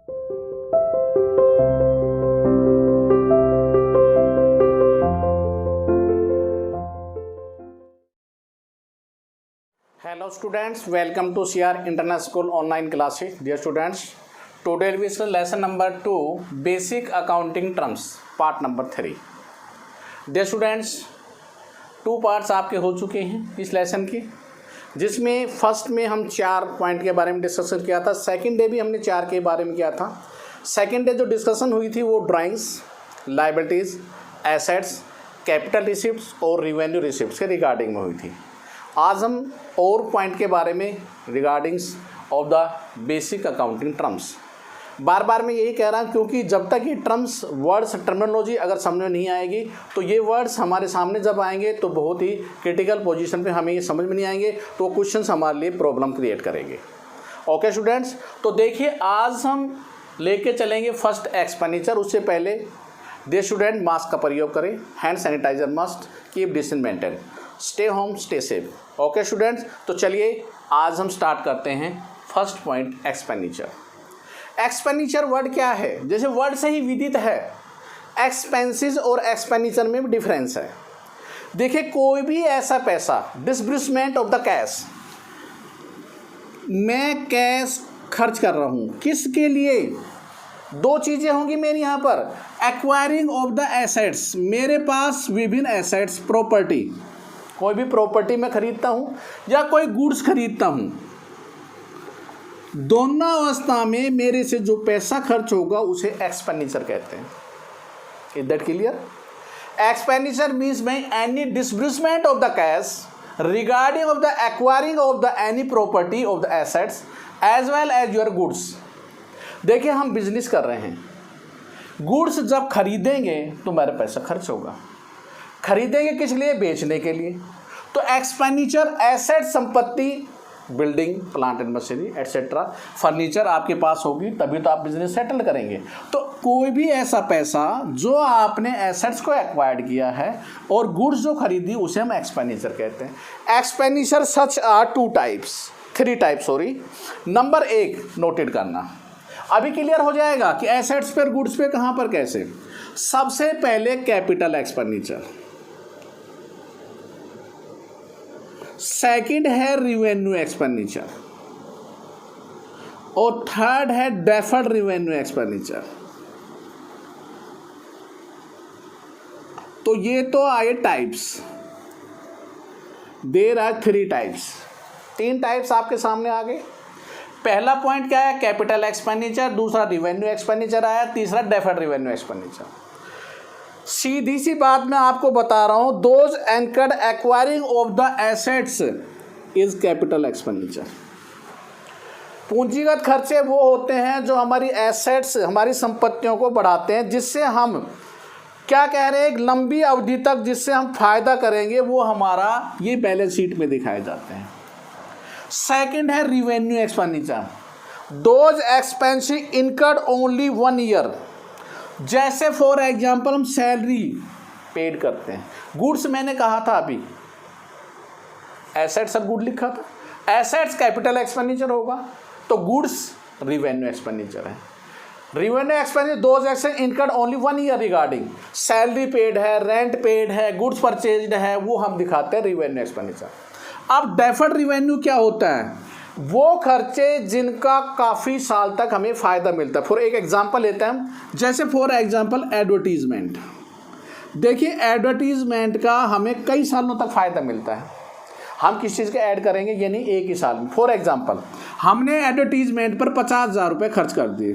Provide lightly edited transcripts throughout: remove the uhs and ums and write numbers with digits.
Hello students, welcome to CR International School online classes. Dear students, today we will lesson number 2, basic accounting terms, part number 3. Dear students, 2 parts आपके हो चुके हैं इस lesson के, जिसमें first में हम 4 पॉइंट के बारे में डिस्कशन किया था, सेकंड डे भी हमने 4 के बारे में किया था. सेकंड डे जो डिस्कशन हुई थी वो drawings, liabilities, assets, capital receipts और रिवेन्यू रिसिप्ट्स के रिगार्डिंग में हुई थी. आज हम और पॉइंट के बारे में regardings of the basic accounting terms. बार बार मैं यही कह रहा हूँ क्योंकि जब तक ये टर्म्स, वर्ड्स, टर्मिनोलॉजी अगर समझ में नहीं आएगी तो ये वर्ड्स हमारे सामने जब आएंगे तो बहुत ही क्रिटिकल पोजीशन पे हमें ये समझ में नहीं आएंगे, तो क्वेश्चंस हमारे लिए प्रॉब्लम क्रिएट करेंगे. ओके स्टूडेंट्स, तो देखिए आज हम लेके चलेंगे फर्स्ट एक्सपेंडिचर. उससे पहले डियर स्टूडेंट, मास्क का प्रयोग करें, hand sanitizer must, keep distance maintain, stay home, stay safe. Okay students, तो चलिए आज हम स्टार्ट करते हैं first point, expenditure. Expenditure word क्या है? जैसे वर्ड से ही विदित है, एक्सपेंसेस और एक्सपेंडिचर में भी डिफरेंस है. देखिए कोई भी ऐसा पैसा, डिसबर्समेंट ऑफ द कैश, मैं कैश खर्च कर रहा हूँ किसके लिए? 2 चीज़ें होंगी मेरी यहाँ पर. एक्वायरिंग ऑफ द एसेट्स, मेरे पास विभिन्न एसेट्स, प्रॉपर्टी, कोई भी प्रॉपर्टी मैं खरीदता हूँ या कोई गुड्स खरीदता हूँ, दोनों अवस्था में मेरे से जो पैसा खर्च होगा उसे एक्सपेंडिचर कहते हैं. Is that clear? Expenditure means by any disbursement of the cash regarding of the acquiring of the any property of the assets as well as your goods. देखिए हम बिजनेस कर रहे हैं, गुड्स जब खरीदेंगे तो मेरा पैसा खर्च होगा. खरीदेंगे किस लिए? बेचने के लिए. तो एक्सपेंडिचर एसेट, संपत्ति, building, plant and machinery etcetera, furniture आपके पास होगी तभी तो आप बिजनेस सेटल करेंगे. तो कोई भी ऐसा पैसा जो आपने एसेट्स को एक्वायर्ड किया है और गुड्स जो खरीदी उसे हम एक्सपेंडिचर कहते हैं. Expenditure such are 3 types. Number 1 noted करना. अभी क्लियर हो जाएगा कि एसेट्स पर, गुड्स पे, कहाँ पर, कैसे. सबसे पहले कैपिटल एक्सपेंडिचर, सेकंड है रिवेन्यू एक्सपेंडिचर और थर्ड है डेफर्ड रिवेन्यू एक्सपेंडिचर. तो ये तो आए types. There are 3 types. 3 types आपके सामने आ गए. पहला पॉइंट क्या है? Capital expenditure. दूसरा रिवेन्यू एक्सपेंडिचर आया. तीसरा डेफर्ड रिवेन्यू एक्सपेंडिचर. सीधी सी बात मैं आपको बता रहा हूं, those incurred acquiring of the assets is capital expenditure. पूंजीगत खर्चे वो होते हैं जो हमारी एसेट्स, हमारी संपत्तियों को बढ़ाते हैं, जिससे हम क्या कह रहे हैं, एक लंबी अवधि तक जिससे हम फायदा करेंगे, वो हमारा ये बैलेंस शीट में दिखाए जाते हैं. सेकंड है revenue expenditure. Those expensive incurred only 1 year. जैसे फॉर एग्जांपल हम सैलरी पेड करते हैं. गुड्स मैंने कहा था अभी, एसेट्स और गुड लिखा था. एसेट्स कैपिटल एक्सपेंडिचर होगा तो गुड्स रिवेन्यू एक्सपेंडिचर है. Revenue expenditure those expense incurred only 1 year regarding, salary paid है, रेंट पेड है, गुड्स परचेज्ड है, वो हम दिखाते हैं रिवेन्यू एक्सपेंडिचर. अब डेफर्ड रिवेन्यू क्या होता है? वो खर्चे जिनका काफ़ी साल तक हमें फ़ायदा मिलता है. फॉर एक एग्जांपल लेते हैं हम, जैसे फॉर एग्जांपल एडवर्टीज़मेंट. देखिए एडवर्टीज़मेंट का हमें कई सालों तक फ़ायदा मिलता है. हम किस चीज़ का ऐड करेंगे, यानी एक ही साल में. फॉर एग्जांपल हमने एडवर्टीज़मेंट पर 50,000 रुपये खर्च कर दिए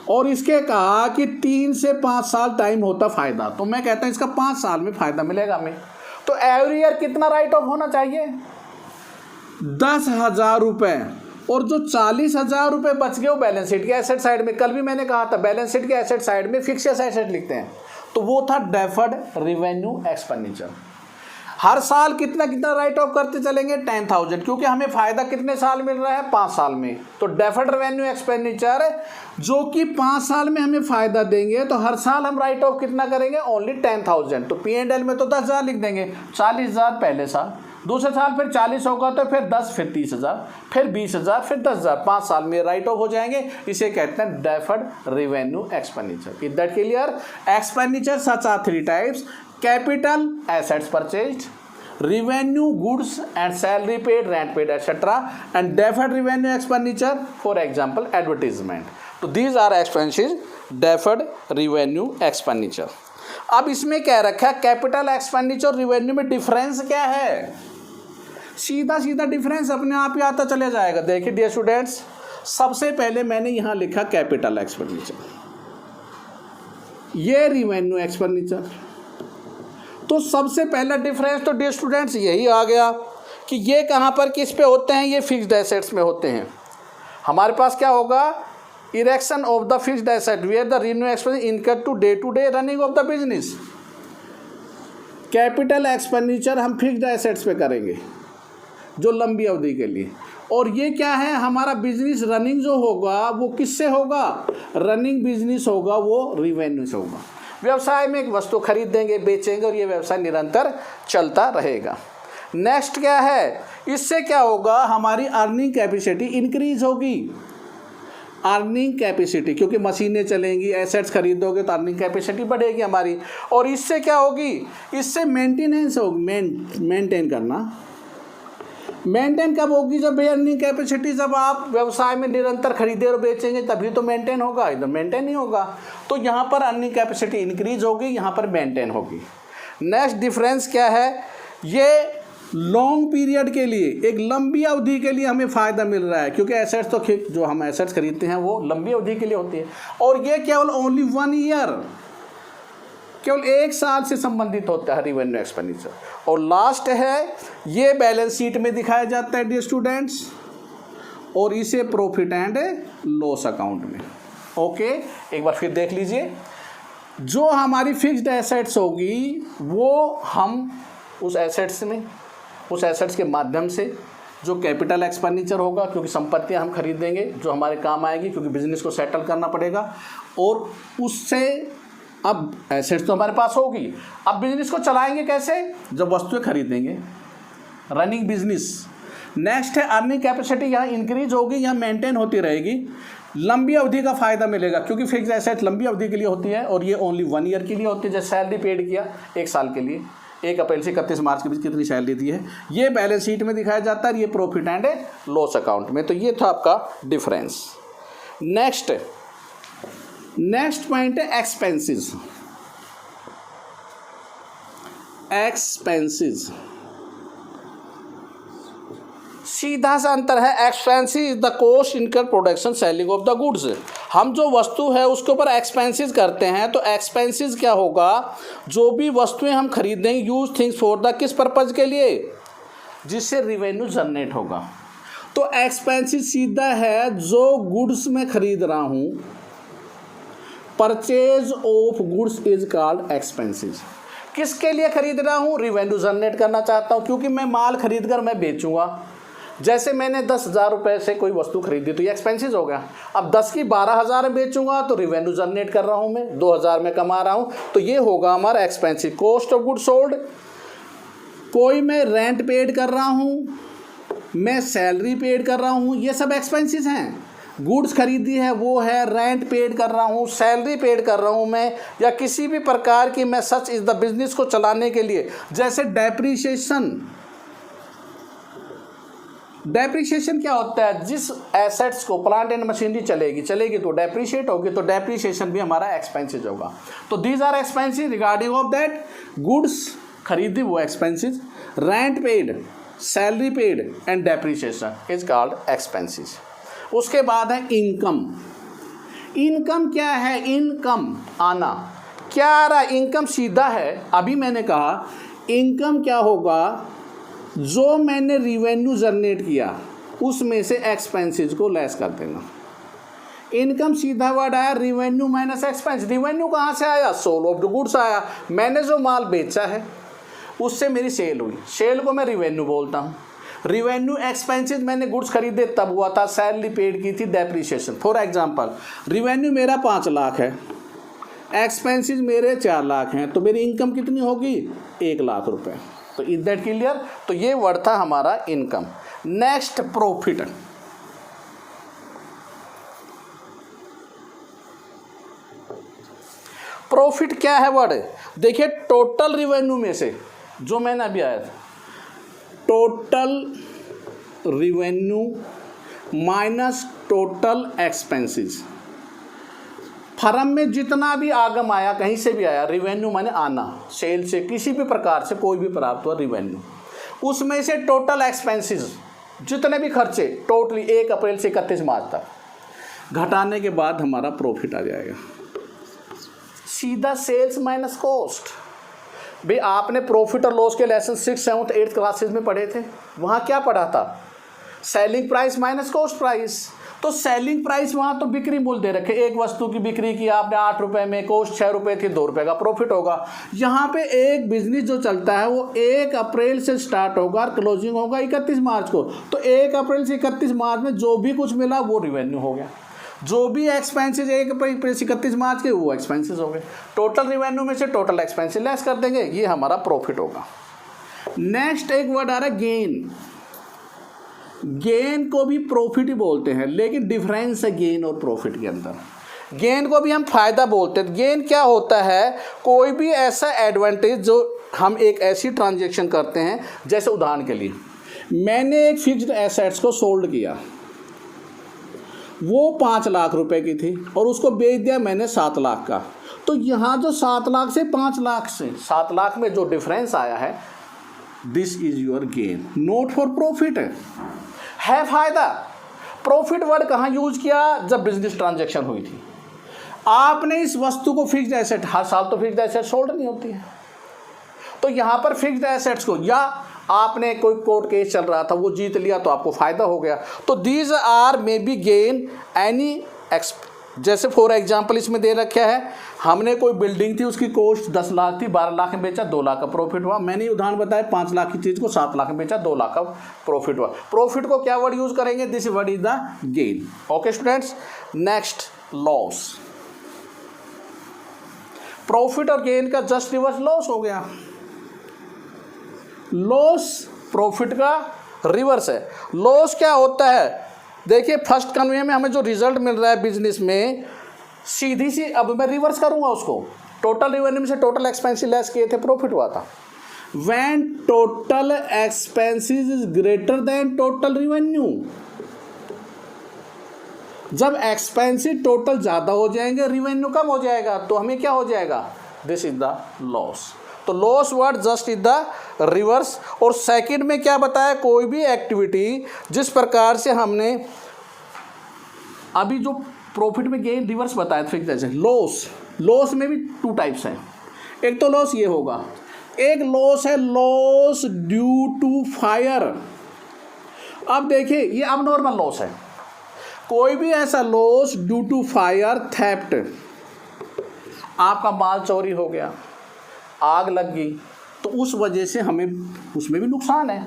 और इसके कहा कि 3 से 5 साल टाइम होता फ़ायदा, तो मैं कहता हूँ इसका 5 साल में फ़ायदा मिलेगा हमें. तो एवरी ईयर कितना राइट ऑफ होना चाहिए? 10,000 रुपये. और जो 40,000 रुपये बच गए वो बैलेंस शीट के एसेट साइड में. कल भी मैंने कहा था बैलेंस शीट के एसेट साइड में फिक्स एसेट लिखते हैं, तो वो था डेफर्ड रिवेन्यू एक्सपेंडिचर. हर साल कितना कितना राइट ऑफ करते चलेंगे? 10,000, क्योंकि हमें फ़ायदा कितने साल मिल रहा है? 5 साल में. तो डेफर्ड रेवेन्यू एक्सपेंडिचर जो कि 5 साल में हमें फ़ायदा देंगे, तो हर साल हम राइट ऑफ कितना करेंगे? ओनली 10,000. तो P&L में तो 10,000 लिख देंगे, 40,000 पहले साल, दूसरे साल फिर 40 होगा तो फिर 10, फिर 30,000, फिर 20,000, फिर 10,000, 5 साल में राइट ऑफ हो जाएंगे। इसे कहते हैं deferred revenue expenditure. Is that clear? Expenditure such are 3 types: capital assets purchased, revenue goods and salary paid, rent paid, etc., and deferred revenue expenditure, for example advertisement. तो these are expenses deferred revenue expenditure. अब इसमें क्या रखा है, capital expenditure और revenue में difference क्या है? सीधा सीधा डिफरेंस अपने आप ही आता चले जाएगा। देखिए डियर स्टूडेंट्स, सबसे पहले मैंने यहां लिखा कैपिटल एक्सपेंडिचर, ये रिवेन्यू एक्सपेंडिचर। तो सबसे पहला डिफरेंस तो डियर स्टूडेंट्स यही आ गया कि ये कहाँ पर किस पे होते हैं, ये फिक्स्ड एसेट्स में होते हैं। हमारे पास क्या होगा, erection of the fixed asset where the revenue expense incur to day running of the business. Capital expenditure हम फिक्स्ड एसेट्स पे करेंगे जो लंबी अवधि के लिए, और ये क्या है, हमारा बिजनेस रनिंग जो होगा वो किससे होगा, रनिंग बिजनेस होगा, वो रिवेन्यू से होगा। व्यवसाय में एक वस्तु खरीदेंगे, बेचेंगे और ये व्यवसाय निरंतर चलता रहेगा। नेक्स्ट क्या है, इससे क्या होगा, हमारी अर्निंग कैपेसिटी इंक्रीज होगी। अर्निंग कैपेसिटी, क्योंकि मशीनें चलेंगी, एसेट्स खरीदोगे तो अर्निंग कैपेसिटी बढ़ेगी हमारी। और इससे क्या होगी, इससे मेंटेनेंस होगी, मेंटेन करना। मेंटेन कब होगी, जब अर्निंग कैपेसिटी, जब आप व्यवसाय में निरंतर खरीदे और बेचेंगे तभी तो मेंटेन होगा, इधर मेंटेन नहीं होगा। तो यहाँ पर अर्निंग कैपेसिटी इंक्रीज होगी, यहाँ पर मेंटेन होगी। नेक्स्ट डिफरेंस क्या है, ये लॉन्ग पीरियड के लिए, एक लंबी अवधि के लिए हमें फ़ायदा मिल रहा है, क्योंकि एसेट्स तो जो हम एसेट्स खरीदते हैं वो लंबी अवधि के लिए होती है, और ये केवल ओनली 1 ईयर, केवल 1 साल से संबंधित होता है रिवेन्यू एक्सपेंडिचर। और लास्ट है, ये बैलेंस शीट में दिखाया जाता है डियर स्टूडेंट्स, और इसे प्रॉफिट एंड लॉस अकाउंट में। ओके, एक बार फिर देख लीजिए, जो हमारी फिक्स्ड एसेट्स होगी वो हम उस एसेट्स के माध्यम से, जो कैपिटल एक्सपेंडिचर होगा, क्योंकि संपत्तियां हम खरीदेंगे जो हमारे काम आएगी, क्योंकि बिजनेस को सेटल करना पड़ेगा, और उससे अब एसेट्स तो हमारे पास होगी, अब बिजनेस को चलाएंगे कैसे, जब वस्तुएं खरीदेंगे, रनिंग बिजनेस। नेक्स्ट है अर्निंग कैपेसिटी, यहाँ इंक्रीज होगी, यहाँ मेंटेन होती रहेगी, लंबी अवधि का फायदा मिलेगा, क्योंकि फिक्स एसेट लंबी अवधि के लिए होती है और ये ओनली 1 ईयर के लिए होती है। जैसे सैलरी पेड किया 1 साल के लिए, 1 अप्रैल से 31 मार्च के बीच कितनी सैलरी दी है, ये बैलेंस शीट में दिखाया जाता है, ये प्रॉफिट एंड लॉस अकाउंट में। तो ये था आपका डिफरेंस। नेक्स्ट पॉइंट है एक्सपेंसेस। सीधा सा अंतर है, expenses is the cost incurred production selling of the goods. हम जो वस्तु है उसके ऊपर एक्सपेंसेस करते हैं, तो एक्सपेंसेस क्या होगा, जो भी वस्तुएं हम खरीदेंगे, यूज थिंग्स फॉर द किस पर्पज के लिए, जिससे रिवेन्यू जनरेट होगा। तो एक्सपेंसेस सीधा है, जो गुड्स में खरीद रहा हूं, purchase of goods is called expenses. किसके लिए खरीद रहा हूं, रिवेन्यू जनरेट करना चाहता हूं, क्योंकि मैं माल खरीद कर मैं बेचूंगा। जैसे मैंने 10,000 रुपये से कोई वस्तु खरीदी तो ये एक्सपेंसेस हो गया, अब 10 की 12,000 में बेचूंगा तो रिवेन्यू जनरेट कर रहा हूं, मैं 2,000 में कमा रहा हूं, तो ये होगा हमारा expensive. Cost of good sold, कोई मैं रेंट पेड कर रहा हूं, मैं सैलरी पेड कर रहा हूं, ये सब एक्सपेंसेस हैं। गुड्स खरीदी है वो है, रेंट पेड कर रहा हूँ, सैलरी पेड कर रहा हूँ मैं, या किसी भी प्रकार की मैं सच इस द बिजनेस को चलाने के लिए, जैसे डेप्रीशिएशन क्या होता है, जिस एसेट्स को, प्लांट एंड मशीनरी चलेगी तो डेप्रीशिएट होगी, तो डेप्रीशिएशन भी हमारा एक्सपेंसेस होगा। तो these are expenses regarding of that, goods खरीदी वो expenses, rent paid, salary paid and depreciation is called expenses. उसके बाद है इनकम। इनकम क्या है, इनकम आना, क्या आ रहा है, इनकम सीधा है। अभी मैंने कहा इनकम क्या होगा, जो मैंने रिवेन्यू जनरेट किया उसमें से एक्सपेंसेस को लेस कर देना। इनकम सीधा वर्ड आया, रिवेन्यू माइनस एक्सपेंस। रिवेन्यू कहाँ से आया, सोल ऑफ द गुड्स आया, मैंने जो माल बेचा है उससे मेरी सेल हुई, सेल को मैं रिवेन्यू बोलता हूँ। रिवेन्यू एक्सपेंसेस मैंने गुड्स खरीदे तब हुआ था, सैलरी पेड की थी, डेप्रीशिएशन। फॉर एग्जांपल रिवेन्यू मेरा 5 लाख है, एक्सपेंसेस मेरे 4 लाख हैं, तो मेरी इनकम कितनी होगी, 1 लाख रुपए। तो इज दैट क्लियर। तो ये वर्ड था हमारा इनकम। Next profit. प्रॉफिट क्या है वर्ड, देखिए टोटल रिवेन्यू में से जो मैंने अभी आया था, total revenue minus total expenses. Firm में जितना भी आगम आया, कहीं से भी आया, रिवेन्यू माने आना, सेल से किसी भी प्रकार से कोई भी प्राप्त हुआ रिवेन्यू, उसमें से टोटल एक्सपेंसेस जितने भी खर्चे टोटली 1 अप्रैल से 31 मार्च तक घटाने के बाद हमारा प्रॉफिट आ जाएगा। सीधा सेल्स माइनस कॉस्ट। भाई आपने प्रॉफिट और लॉस के लेसन 6, 7, 8 क्लासेस में पढ़े थे, वहाँ क्या पढ़ा था, selling price minus cost price. तो सेलिंग प्राइस वहाँ तो बिक्री मूल्य दे रखे, एक वस्तु की बिक्री की आपने 8 रुपये में, कॉस्ट 6 रुपये थी, 2 रुपये का प्रॉफिट होगा। यहाँ पे एक बिजनेस जो चलता है वो 1 अप्रैल से स्टार्ट होगा और क्लोजिंग होगा 31 मार्च को। तो 1 अप्रैल से 31 मार्च में जो भी कुछ मिला वो रिवेन्यू हो गया, जो भी एक्सपेंसेस 1 अप्रैल से 31 मार्च के वो एक्सपेंसेस हो गए। टोटल रिवेन्यू में से टोटल एक्सपेंसेस लेस कर देंगे, ये हमारा प्रॉफिट होगा। नेक्स्ट एक वर्ड आ रहा है गेन। गेन को भी प्रॉफिट ही बोलते हैं, लेकिन डिफरेंस है गेन और प्रॉफिट के अंदर। गेन को भी हम फायदा बोलते हैं। गेन क्या होता है, कोई भी ऐसा एडवांटेज जो हम एक ऐसी ट्रांजैक्शन करते हैं, जैसे उदाहरण के लिए मैंने एक फिक्स्ड एसेट्स को सोल्ड किया, वो 5 लाख रुपए की थी और उसको बेच दिया मैंने 7 लाख का। तो यहाँ जो 7 लाख से 5 लाख से 7 लाख में जो डिफरेंस आया है, this is your gain, note for profit है फायदा। प्रॉफिट वर्ड कहाँ यूज किया, जब बिजनेस ट्रांजैक्शन हुई थी। आपने इस वस्तु को फिक्स्ड एसेट, हर साल तो फिक्स्ड एसेट सोल्ड नहीं होती है, तो यहाँ पर फिक्स्ड एसेट्स को, या आपने कोई कोर्ट केस चल रहा था वो जीत लिया तो आपको फायदा हो गया। तो these are may be gain any जैसे फॉर एग्जांपल इसमें दे रखा है, हमने कोई बिल्डिंग थी उसकी कॉस्ट 10 लाख थी, 12 लाख में बेचा, 2 लाख का प्रॉफिट हुआ। मैंने उदाहरण बताया 5 लाख की चीज़ को 7 लाख में बेचा, 2 लाख का प्रॉफिट हुआ। प्रॉफिट को क्या वर्ड यूज करेंगे, this word is the gain. Okay students, next loss. Profit और गेन का जस्ट रिवर्स लॉस हो गया। लॉस प्रॉफिट का रिवर्स है। लॉस क्या होता है, देखिए फर्स्ट कन्वे में हमें जो रिजल्ट मिल रहा है बिजनेस में, सीधी सी अब मैं रिवर्स करूंगा उसको, टोटल रिवेन्यू में से टोटल एक्सपेंसेस लेस किए थे, प्रॉफिट हुआ था। When total expenses is greater than total revenue, जब एक्सपेंसेस टोटल ज़्यादा हो जाएंगे, रिवेन्यू कम हो जाएगा, तो हमें क्या हो जाएगा, दिस इज द लॉस। तो loss word just is the reverse. और सेकंड में क्या बताया, कोई भी एक्टिविटी जिस प्रकार से हमने अभी जो प्रॉफिट में गेन रिवर्स बताया था, जैसे लॉस, लॉस में भी 2 टाइप्स हैं। एक तो लॉस ये होगा, एक लॉस है लॉस ड्यू टू फायर। अब देखिए ये अब नॉर्मल लॉस है, कोई भी ऐसा loss due to fire, theft, आपका माल चोरी हो गया, आग लग गई, तो उस वजह से हमें उसमें भी नुकसान है।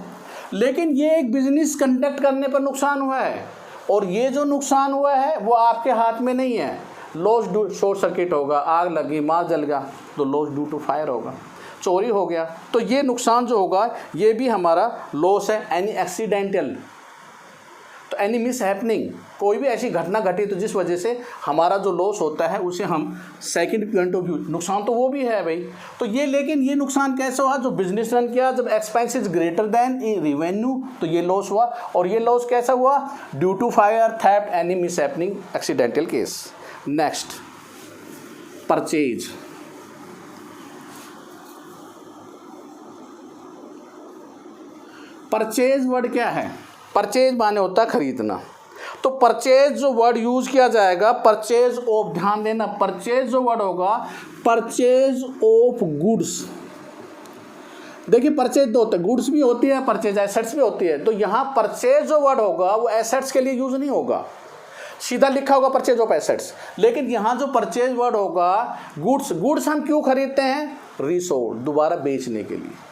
लेकिन ये एक बिजनेस कंडक्ट करने पर नुकसान हुआ है, और ये जो नुकसान हुआ है वो आपके हाथ में नहीं है। लॉस ड्यू शॉर्ट सर्किट होगा, आग लगी, माल जल गया, तो लॉस ड्यू टू फायर होगा, चोरी हो गया, तो ये नुकसान जो होगा ये भी हमारा लॉस है। एनी एक्सीडेंटल, तो एनी मिस हैपनिंग, कोई भी ऐसी घटना घटी तो जिस वजह से हमारा जो लॉस होता है उसे हम सेकंड पॉइंट ऑफ व्यू, नुकसान तो वो भी है भाई। तो ये, लेकिन ये नुकसान कैसे हुआ, जो बिजनेस रन किया, जब एक्सपेंसेस ग्रेटर देन रिवेन्यू, तो ये लॉस हुआ। और ये लॉस कैसा हुआ, due to fire, theft, any mishappening, accidental case. Next purchase. Purchase word क्या है, परचेज माने होता है खरीदना। तो परचेज जो वर्ड यूज किया जाएगा, परचेज ऑफ, ध्यान देना, परचेज जो वर्ड होगा, परचेज ऑफ गुड्स। देखिए परचेज दो होते हैं, गुड्स भी होती है, परचेज एसेट्स भी होती है। तो यहाँ परचेज जो वर्ड होगा वो एसेट्स के लिए यूज नहीं होगा, सीधा लिखा होगा परचेज ऑफ एसेट्स। लेकिन यहाँ जो परचेज वर्ड होगा, गुड्स, गुड्स हम क्यों खरीदते हैं, रीसोल्ड, दोबारा बेचने के लिए।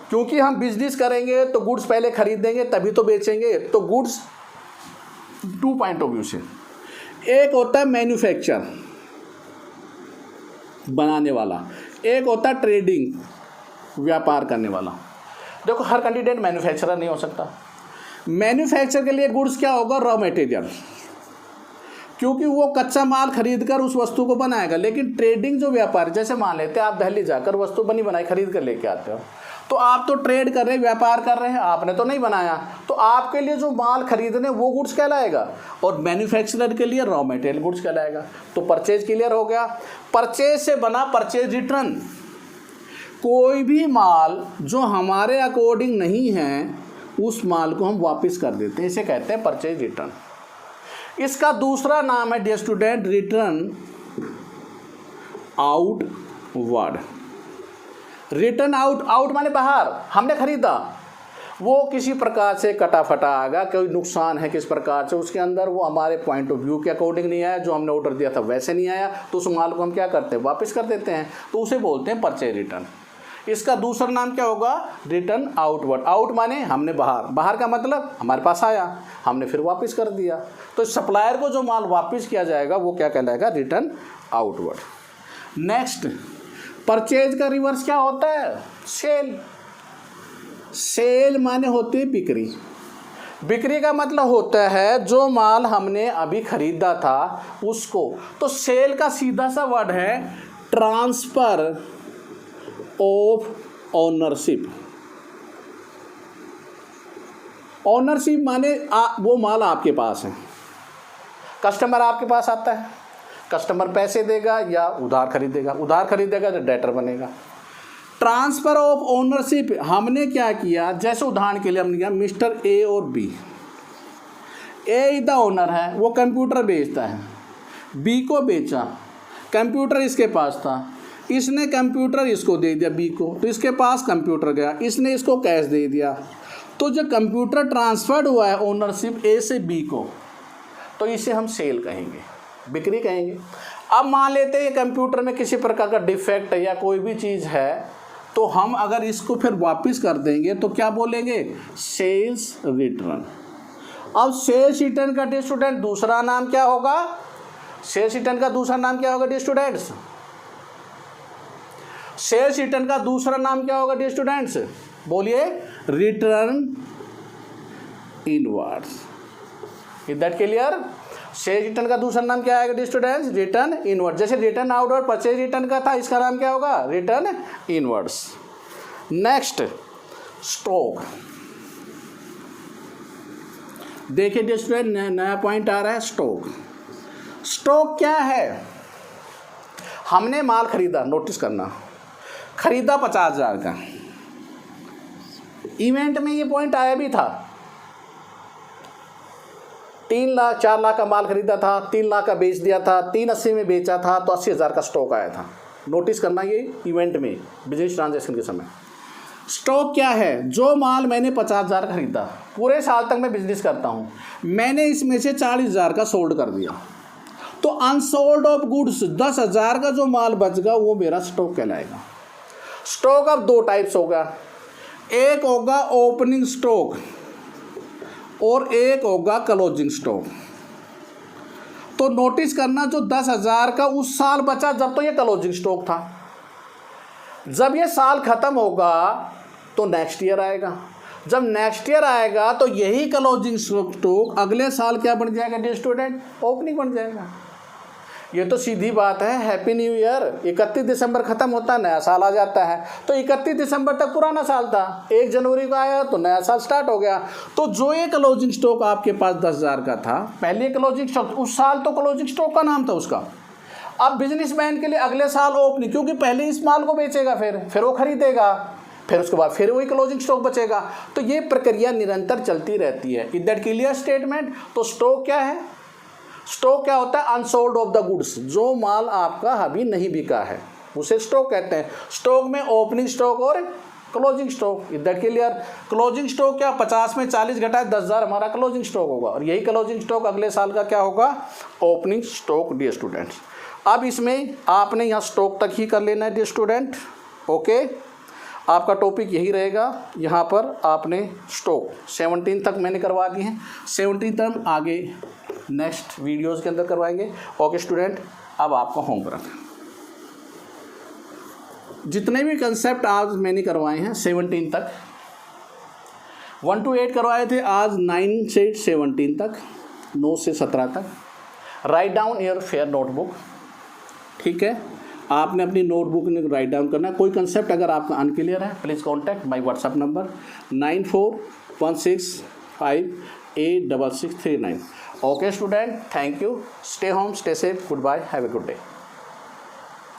क्योंकि हम बिजनेस करेंगे तो गुड्स पहले खरीदेंगे तभी तो बेचेंगे। तो गुड्स 2 पॉइंट ऑफ व्यू से, एक होता है मैन्युफैक्चर, बनाने वाला, एक होता है ट्रेडिंग, व्यापार करने वाला। देखो हर कैंडिडेट मैन्युफैक्चरर नहीं हो सकता। मैन्युफैक्चर के लिए गुड्स क्या होगा, रॉ मटेरियल, क्योंकि वो कच्चा माल खरीद कर उस वस्तु को बनाएगा। लेकिन ट्रेडिंग जो व्यापार, जैसे मान लेते हैं आप दिल्ली जाकर वस्तु बनी बनाई खरीद कर लेके आते हो, तो आप तो ट्रेड कर रहे हैं, व्यापार कर रहे हैं, आपने तो नहीं बनाया, तो आपके लिए जो माल खरीदने वो गुड्स कहलाएगा, और मैन्युफैक्चरर के लिए रॉ मटेरियल गुड्स कहलाएगा। तो परचेज क्लियर हो गया। परचेज से बना परचेज रिटर्न। कोई भी माल जो हमारे अकॉर्डिंग नहीं है उस माल को हम वापस कर देते हैं, इसे कहते हैं परचेज रिटर्न। इसका दूसरा नाम है dear student return outward. Return out माने बाहर, हमने खरीदा, वो किसी प्रकार से कटा फटा आ गया, कोई नुकसान है किस प्रकार से उसके अंदर, वो हमारे पॉइंट ऑफ व्यू के अकॉर्डिंग नहीं आया, जो हमने ऑर्डर दिया था वैसे नहीं आया, तो उस माल को हम क्या करते हैं, वापस कर देते हैं, तो उसे बोलते हैं परचेज रिटर्न। इसका दूसरा नाम क्या होगा, रिटर्न आउटवर्ड। आउट माने हमने बाहर का मतलब हमारे पास आया, हमने फिर वापस कर दिया, तो सप्लायर को जो माल वापस किया जाएगा वो क्या कहलाएगा, रिटर्न आउटवर्ड। नेक्स्ट, परचेज का रिवर्स क्या होता है, सेल। सेल माने होती है बिक्री। बिक्री का मतलब होता है जो माल हमने अभी खरीदा था उसको। तो सेल का सीधा सा वर्ड है ट्रांसफर ऑफ ओनरशिप। ओनरशिप माने वो माल आपके पास है, कस्टमर आपके पास आता है, कस्टमर पैसे देगा या उधार खरीदेगा, उधार खरीदेगा तो डेटर बनेगा। ट्रांसफर ऑफ ओनरशिप हमने क्या किया, जैसे उदाहरण के लिए हमने किया मिस्टर ए और B. A is the owner है, वो कंप्यूटर बेचता है, बी को बेचा, कंप्यूटर इसके पास था, इसने कंप्यूटर इसको दे दिया बी को, तो इसके पास कंप्यूटर गया, इसने इसको कैश दे दिया, तो जो कंप्यूटर ट्रांसफर्ड हुआ है ओनरशिप ए से बी को, तो इसे हम सेल कहेंगे, बिक्री कहेंगे। अब मान लेते हैं कंप्यूटर में किसी प्रकार का डिफेक्ट या कोई भी चीज़ है, तो हम अगर इसको फिर वापस कर देंगे तो क्या बोलेंगे, सेल्स रिटर्न। अब सेल्स रिटर्न का डियर स्टूडेंट दूसरा नाम क्या होगा, सेल्स रिटर्न का दूसरा नाम क्या होगा डियर स्टूडेंट्स, सेल्स रिटर्न का दूसरा नाम क्या होगा डियर स्टूडेंट्स, बोलिए, return inwards. Is that clear. Sales return का दूसरा नाम क्या आएगा डियर स्टूडेंट्स, रिटर्न इनवर्ड। जैसे रिटर्न आउटवर्ड परचेज रिटर्न का था, इसका नाम क्या होगा, रिटर्न इनवर्ड्स। Next, stock. देखिए डियर स्टूडेंट नया पॉइंट आ रहा है, स्टॉक। स्टॉक क्या है, हमने माल खरीदा, नोटिस करना, खरीदा 50,000 का, इवेंट में ये पॉइंट आया भी था, 3 लाख 4 लाख का माल खरीदा था, 3 लाख का बेच दिया था, 380 में बेचा था, तो 80,000 का स्टॉक आया था। नोटिस करना ये इवेंट में बिजनेस ट्रांजैक्शन के समय। स्टॉक क्या है, जो माल मैंने 50,000 खरीदा, पूरे साल तक मैं बिजनेस करता हूँ, मैंने इसमें से 40,000 का सोल्ड कर दिया, तो अनसोल्ड ऑफ गुड्स 10,000 का जो माल बच गया वो मेरा स्टॉक कहलाएगा। स्टॉक अब 2 टाइप्स होगा, एक होगा ओपनिंग स्टॉक और एक होगा क्लोजिंग स्टॉक। तो नोटिस करना, जो 10,000 का उस साल बचा जब तो ये क्लोजिंग स्टॉक था, जब ये साल खत्म होगा तो नेक्स्ट ईयर आएगा, जब नेक्स्ट ईयर आएगा तो यही क्लोजिंग स्टॉक अगले साल क्या बन जाएगा डियर स्टूडेंट, ओपनिंग बन जाएगा। ये तो सीधी बात है, हैप्पी न्यू ईयर। 31 दिसंबर खत्म होता है, नया साल आ जाता है, तो 31 दिसंबर तक पुराना साल था, 1 जनवरी को आया तो नया साल स्टार्ट हो गया। तो जो ये क्लोजिंग स्टॉक आपके पास 10,000 का था, पहले क्लोजिंग स्टॉक, उस साल तो क्लोजिंग स्टॉक का नाम था उसका। अब बिजनेसमैन के लिए अगले साल ओपनिंग, क्योंकि पहले इस माल को बेचेगा, फिर वो खरीदेगा, फिर उसके बाद फिर वही क्लोजिंग स्टॉक बचेगा, तो ये प्रक्रिया निरंतर चलती रहती है। Is that clear statement. तो स्टॉक क्या है, स्टॉक क्या होता है, अनसोल्ड ऑफ द गुड्स, जो माल आपका अभी नहीं बिका है उसे स्टॉक कहते हैं। स्टॉक में ओपनिंग स्टॉक और closing stock. Is that clear. Closing stock क्या, 50 में 40 घटाए 10,000 हमारा क्लोजिंग स्टॉक होगा, और यही क्लोजिंग स्टॉक अगले साल का क्या होगा, ओपनिंग स्टॉक डियर स्टूडेंट्स। अब इसमें आपने यहाँ स्टॉक तक ही कर लेना है डियर स्टूडेंट, ओके। आपका टॉपिक यही रहेगा, यहाँ पर आपने स्टॉक 17 तक मैंने करवा दिए हैं, 17 तक आगे नेक्स्ट वीडियोज़ के अंदर करवाएंगे। ओके स्टूडेंट, अब आपका होमवर्क, जितने भी कंसेप्ट आज मैंने करवाए हैं 17 तक, 1 to 8 करवाए थे, आज 9 से 17 तक, 9 से 17 तक। Write down your fair notebook, ठीक है, आपने अपनी नोटबुक में राइट डाउन करना है। कोई कंसेप्ट अगर आपका अनक्लियर है, please contact my WhatsApp number 9416586639। Okay student, thank you, stay home, stay safe, good bye, have a good day.